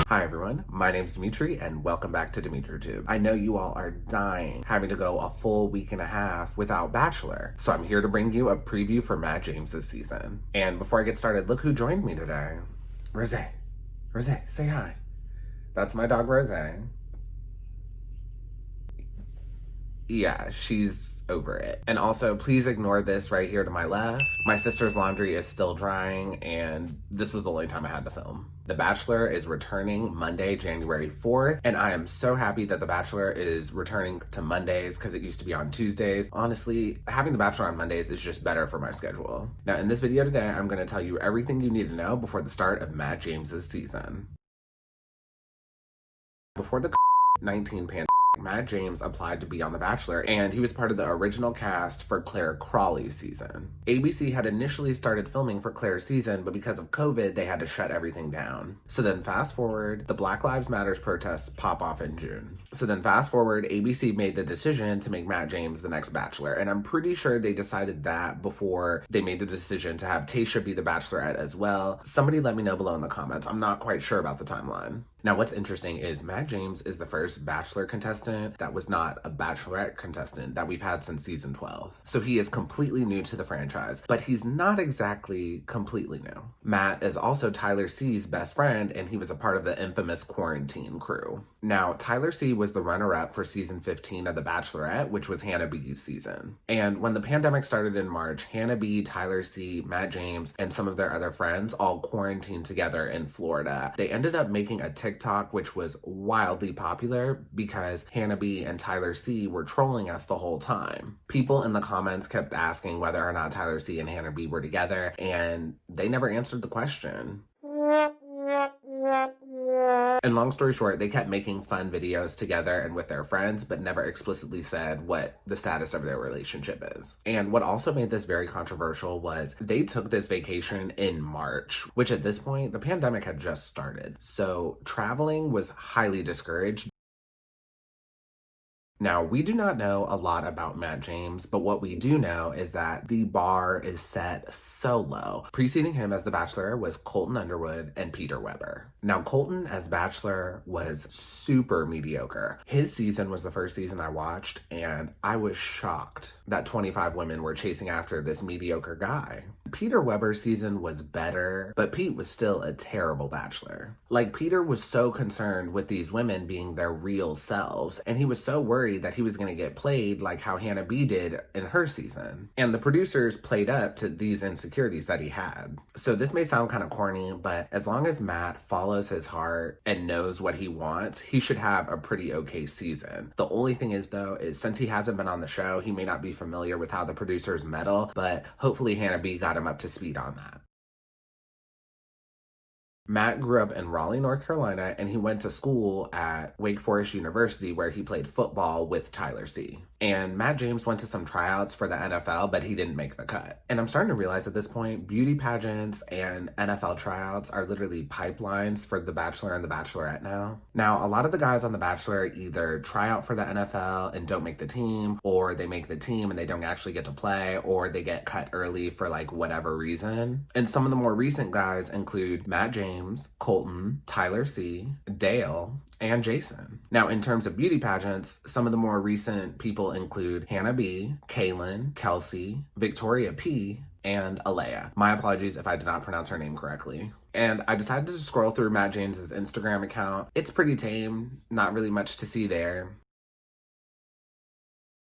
Hi everyone, my name's Dimitri and welcome back to DimitriTube. I know you all are dying having to go a full week and a half without Bachelor, so I'm here to bring you a preview for Matt James this season. And before I get started, look who joined me today. Rose. Rose, say hi. That's my dog Rose. Yeah, she's over it. And also, please ignore this right here to my left. My sister's laundry is still drying, and this was the only time I had to film. The Bachelor is returning Monday, January 4th, and I am so happy that The Bachelor is returning to Mondays because it used to be on Tuesdays. Honestly, having The Bachelor on Mondays is just better for my schedule. Now, in this video today, I'm going to tell you everything you need to know before the start of Matt James's season. Before the 19 pandemic, Matt James applied to be on The Bachelor, and he was part of the original cast for Claire Crawley's season. ABC had initially started filming for Claire's season, but because of COVID, they had to shut everything down. So then fast forward, the Black Lives Matters protests pop off in June. So then fast forward, ABC made the decision to make Matt James the next Bachelor, and I'm pretty sure they decided that before they made the decision to have Tayshia be the Bachelorette as well. Somebody let me know below in the comments. I'm not quite sure about the timeline. Now, what's interesting is Matt James is the first Bachelor contestant that was not a Bachelorette contestant that we've had since season 12. So he is completely new to the franchise, but he's not exactly completely new. Matt is also Tyler C's best friend, and he was a part of the infamous quarantine crew. Now, Tyler C was the runner-up for season 15 of The Bachelorette, which was Hannah B's season. And when the pandemic started in March, Hannah B, Tyler C, Matt James, and some of their other friends all quarantined together in Florida. They ended up making a TikTok, which was wildly popular because Hannah B and Tyler C were trolling us the whole time. People in the comments kept asking whether or not Tyler C and Hannah B were together, and they never answered the question. And long story short, they kept making fun videos together and with their friends, but never explicitly said what the status of their relationship is. And what also made this very controversial was they took this vacation in March, which at this point, the pandemic had just started. So traveling was highly discouraged. Now, we do not know a lot about Matt James, but what we do know is that the bar is set so low. Preceding him as the Bachelor was Colton Underwood and Peter Weber. Now, Colton as Bachelor was super mediocre. His season was the first season I watched, and I was shocked that 25 women were chasing after this mediocre guy. Peter Weber's season was better, but Pete was still a terrible Bachelor. Like, Peter was so concerned with these women being their real selves, and he was so worried that he was going to get played like how Hannah B did in her season. And the producers played up to these insecurities that he had. So this may sound kind of corny, but as long as Matt follows his heart and knows what he wants, he should have a pretty okay season. The only thing is though, is since he hasn't been on the show, he may not be familiar with how the producers meddle, but hopefully Hannah B got him up to speed on that. Matt grew up in Raleigh, North Carolina, and he went to school at Wake Forest University where he played football with Tyler C. And Matt James went to some tryouts for the NFL, but he didn't make the cut. And I'm starting to realize at this point, beauty pageants and NFL tryouts are literally pipelines for The Bachelor and The Bachelorette now. Now, a lot of the guys on The Bachelor either try out for the NFL and don't make the team, or they make the team and they don't actually get to play, or they get cut early for like whatever reason. And some of the more recent guys include Matt James, Colton, Tyler C, Dale, and Jason. Now, in terms of beauty pageants, some of the more recent people include Hannah B, Kaylin, Kelsey, Victoria P, and Alea. My apologies if I did not pronounce her name correctly. And I decided to scroll through Matt James's Instagram account. It's pretty tame, not really much to see there.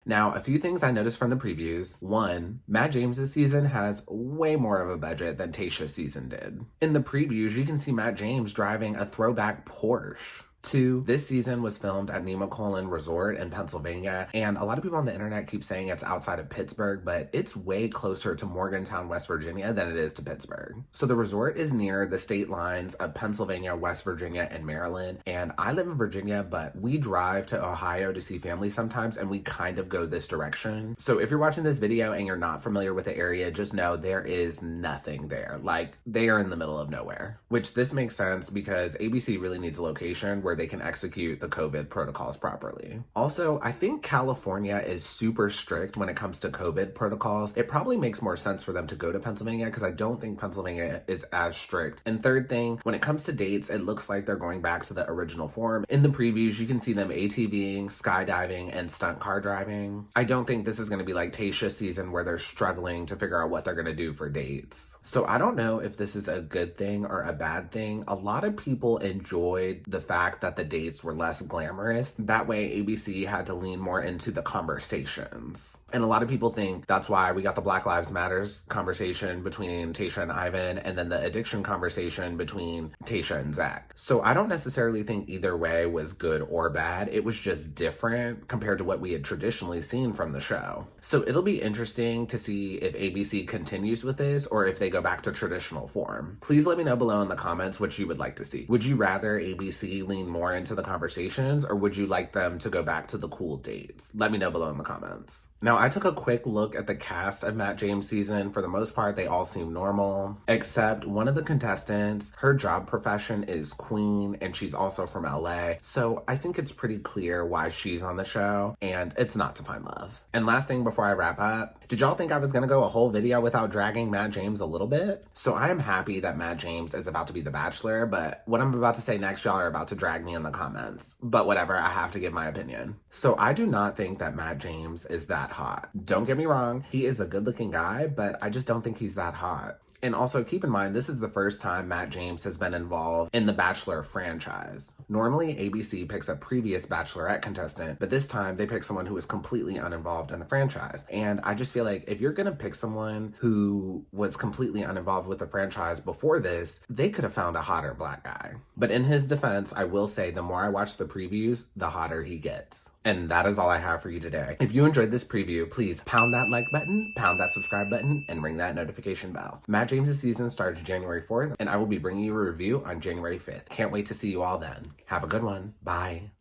Now, a few things I noticed from the previews. One, Matt James's season has way more of a budget than Tayshia's season did. In the previews, you can see Matt James driving a throwback Porsche. 2, this season was filmed at Nemacolin Resort in Pennsylvania, and a lot of people on the internet keep saying it's outside of Pittsburgh, but it's way closer to Morgantown, West Virginia than it is to Pittsburgh. So the resort is near the state lines of Pennsylvania, West Virginia, and Maryland, and I live in Virginia, but we drive to Ohio to see family sometimes, and we kind of go this direction. So if you're watching this video and you're not familiar with the area, just know there is nothing there. Like, they are in the middle of nowhere, which this makes sense because ABC really needs a location where they can execute the COVID protocols properly. Also, I think California is super strict when it comes to COVID protocols. It probably makes more sense for them to go to Pennsylvania because I don't think Pennsylvania is as strict. And third thing, when it comes to dates, it looks like they're going back to the original form. In the previews, you can see them ATVing, skydiving, and stunt car driving. I don't think this is going to be like Tayshia's season where they're struggling to figure out what they're going to do for dates. So I don't know if this is a good thing or a bad thing. A lot of people enjoyed the fact that the dates were less glamorous. That way, ABC had to lean more into the conversations. And a lot of people think that's why we got the Black Lives Matters conversation between Tayshia and Ivan, and then the addiction conversation between Tayshia and Zach. So I don't necessarily think either way was good or bad. It was just different compared to what we had traditionally seen from the show. So it'll be interesting to see if ABC continues with this or if they go back to traditional form. Please let me know below in the comments what you would like to see. Would you rather ABC lean more into the conversations, or would you like them to go back to the cool dates? Let me know below in the comments. Now, I took a quick look at the cast of Matt James' season. For the most part, they all seem normal, except one of the contestants, her job profession is queen, and she's also from LA. So I think it's pretty clear why she's on the show, and it's not to find love. And last thing before I wrap up, did y'all think I was gonna go a whole video without dragging Matt James a little bit? So I am happy that Matt James is about to be the Bachelor, but what I'm about to say next, y'all are about to drag me in the comments. But whatever, I have to give my opinion. So I do not think that Matt James is that hot. Don't get me wrong, he is a good-looking guy, but I just don't think he's that hot. And also keep in mind, this is the first time Matt James has been involved in the Bachelor franchise. Normally, ABC picks a previous Bachelorette contestant, but this time they pick someone who is completely uninvolved in the franchise. And I just feel like if you're gonna pick someone who was completely uninvolved with the franchise before this, they could have found a hotter black guy. But in his defense, I will say the more I watch the previews, the hotter he gets. And that is all I have for you today. If you enjoyed this preview, please pound that like button, pound that subscribe button, and ring that notification bell. Matt James' season starts January 4th, and I will be bringing you a review on January 5th. Can't wait to see you all then. Have a good one. Bye.